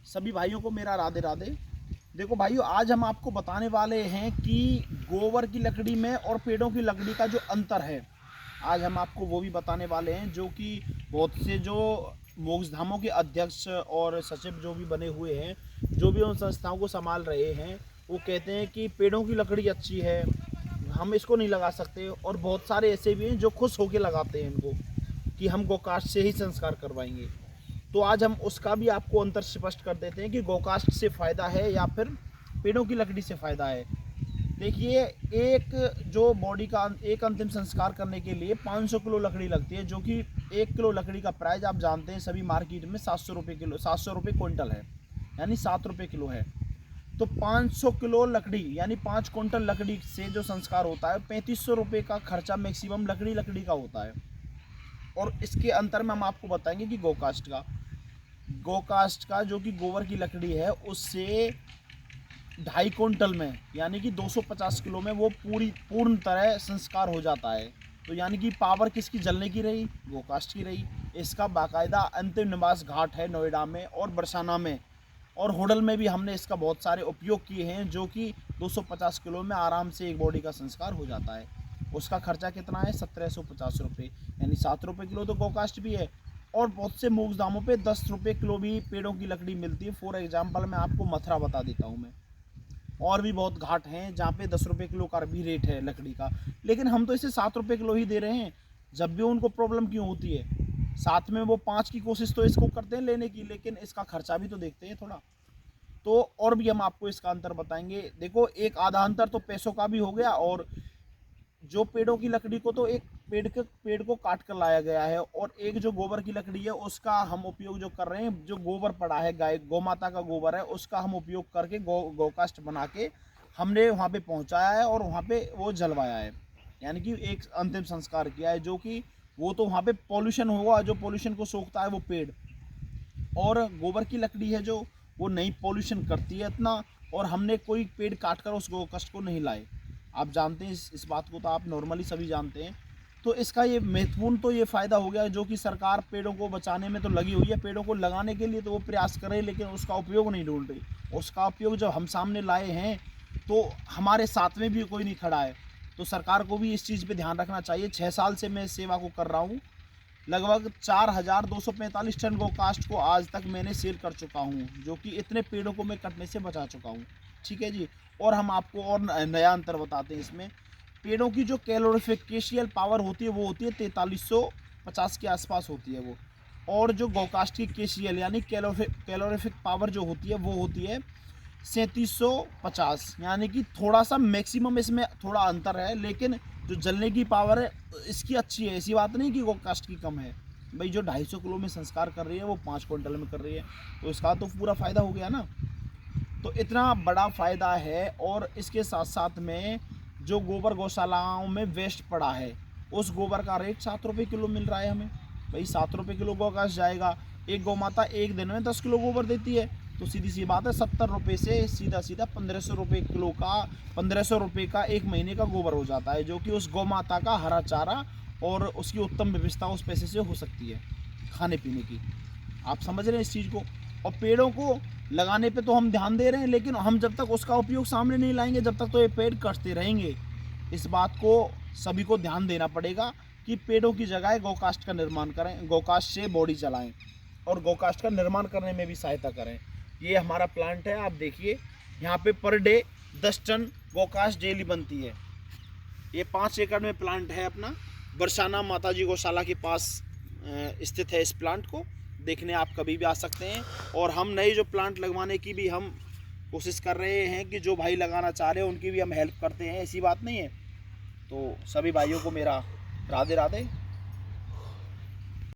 सभी भाइयों को मेरा राधे राधे। देखो भाइयों, आज हम आपको बताने वाले हैं कि गोबर की लकड़ी में और पेड़ों की लकड़ी का जो अंतर है, आज हम आपको वो भी बताने वाले हैं। जो कि बहुत से जो मोक्षधामों के अध्यक्ष और सचिव जो भी बने हुए हैं, जो भी उन संस्थाओं को संभाल रहे हैं, वो कहते हैं कि पेड़ों की लकड़ी अच्छी है, हम इसको नहीं लगा सकते। और बहुत सारे ऐसे भी हैं जो खुश होकर लगाते हैं इनको, कि हम गोकास्ट से ही संस्कार करवाएंगे। तो आज हम उसका भी आपको अंतर स्पष्ट कर देते हैं कि गोकास्ट से फ़ायदा है या फिर पेड़ों की लकड़ी से फ़ायदा है। देखिए, एक जो बॉडी का एक अंतिम संस्कार करने के लिए 500 किलो लकड़ी लगती है, जो कि 1 किलो लकड़ी का प्राइस आप जानते हैं सभी मार्केट में 700 रुपये किलो, 700 रुपये क्विंटल है, यानी 7 रुपये किलो है। तो 500 किलो लकड़ी यानी 5 क्विंटल लकड़ी से जो संस्कार होता है, 3500 रुपये का खर्चा मैक्सिमम लकड़ी का होता है। और इसके अंतर में हम आपको बताएंगे कि गोकास्ट का जो कि गोबर की लकड़ी है, उससे 2.5 क्विंटल में यानी कि 250 किलो में वो पूर्ण तरह संस्कार हो जाता है। तो यानी कि पावर किसकी जलने की रही? गोकास्ट की रही। इसका बाकायदा अंतिम निवास घाट है नोएडा में और बरसाना में और होडल में भी हमने इसका बहुत सारे उपयोग किए हैं, जो कि 250 किलो में आराम से एक बॉडी का संस्कार हो जाता है। उसका खर्चा कितना है? 1750 रुपये, यानी 7 रुपये किलो तो गोकास्ट भी है। और बहुत से मोक्ष दामों पे 10 रुपये किलो भी पेड़ों की लकड़ी मिलती है। फॉर एग्जांपल मैं आपको मथुरा बता देता हूँ मैं, और भी बहुत घाट हैं जहाँ पे 10 रुपये किलो का भी रेट है लकड़ी का, लेकिन हम तो इसे 7 रुपये किलो ही दे रहे हैं। जब भी उनको प्रॉब्लम क्यों होती है, साथ में वो 5 की कोशिश तो इसको करते हैं लेने की, लेकिन इसका खर्चा भी तो देखते हैं थोड़ा। तो और भी हम आपको इसका अंतर बताएंगे। देखो, एक आधा अंतर तो पैसों का भी हो गया, और जो पेड़ों की लकड़ी को तो एक पेड़ को काट कर लाया गया है, और एक जो गोबर की लकड़ी है उसका हम उपयोग जो कर रहे हैं, जो गोबर पड़ा है गाय गौमाता का गोबर है, उसका हम उपयोग करके गोकास्ट बना के हमने वहाँ पे पहुँचाया है और वहाँ पे वो जलवाया है, यानी कि एक अंतिम संस्कार किया है। जो कि वो तो वहाँ पे पॉल्यूशन होगा, जो पॉल्यूशन को सोखता है वो पेड़, और गोबर की लकड़ी है जो वो नहीं पॉल्यूशन करती है इतना। और हमने कोई पेड़ काट कर उस गोकास्ट को नहीं लाए। आप जानते हैं इस बात को, तो आप नॉर्मली सभी जानते हैं। तो इसका ये महत्वपूर्ण तो ये फ़ायदा हो गया, जो कि सरकार पेड़ों को बचाने में तो लगी हुई है, पेड़ों को लगाने के लिए तो वो प्रयास कर रही है, लेकिन उसका उपयोग नहीं ढूंढ रही। उसका उपयोग जब हम सामने लाए हैं तो हमारे साथ में भी कोई नहीं खड़ा है। तो सरकार को भी इस चीज़ पे ध्यान रखना चाहिए। 6 साल से मैं इस सेवा को कर रहा हूँ। लगभग 4245 टन गोकास्ट को आज तक मैंने सेल कर चुका हूँ, जो कि इतने पेड़ों को मैं कटने से बचा चुका हूँ। ठीक है जी। और हम आपको और नया अंतर बताते हैं इसमें। पेड़ों की जो कैलोरीफिकेशियल पावर होती है वो होती है 4350 के आसपास होती है वो, और जो गोकास्ट की केशियल यानी कैलोरीफिक पावर जो होती है वो होती है 3750, यानी कि थोड़ा सा मैक्सिमम इसमें थोड़ा अंतर है, लेकिन जो जलने की पावर है इसकी अच्छी है। ऐसी बात नहीं कि गोकास्ट की कम है। भाई, जो 250 किलो में संस्कार कर रही है वो 5 क्विंटल में कर रही है, तो इसका तो पूरा फ़ायदा हो गया ना। तो इतना बड़ा फ़ायदा है। और इसके साथ साथ में जो गोबर गौशालाओं में वेस्ट पड़ा है, उस गोबर का रेट 7 रुपये किलो मिल रहा है हमें। भाई, 7 रुपये किलो गोकास्ट जाएगा। एक गौमाता एक दिन में 10 किलो गोबर देती है, तो सीधी सी बात है 70 रुपये से सीधा 1500 रुपये किलो का, 1500 रुपये का एक महीने का गोबर हो जाता है, जो कि उस गौमाता का हरा चारा और उसकी उत्तम व्यवस्था उस पैसे से हो सकती है खाने पीने की। आप समझ रहे हैं इस चीज़ को। और पेड़ों को लगाने पे तो हम ध्यान दे रहे हैं, लेकिन हम जब तक उसका उपयोग सामने नहीं लाएंगे, जब तक तो ये पेड़ कटते रहेंगे। इस बात को सभी को ध्यान देना पड़ेगा कि पेड़ों की जगह गोकास्ट का निर्माण करें, गोकास्ट से बॉडी चलाएं और गोकास्ट का निर्माण करने में भी सहायता करें। ये हमारा प्लांट है, आप देखिए यहाँ पे पर डे 10 टन गोकास्ट डेली बनती है। ये 5 एकड़ में प्लांट है अपना, बरसाना माताजी गौशाला के पास स्थित है। इस प्लांट को देखने आप कभी भी आ सकते हैं। और हम नए जो प्लांट लगवाने की भी हम कोशिश कर रहे हैं कि जो भाई लगाना चाह रहे हैं उनकी भी हम हेल्प करते हैं, ऐसी बात नहीं है। तो सभी भाइयों को मेरा राधे राधे।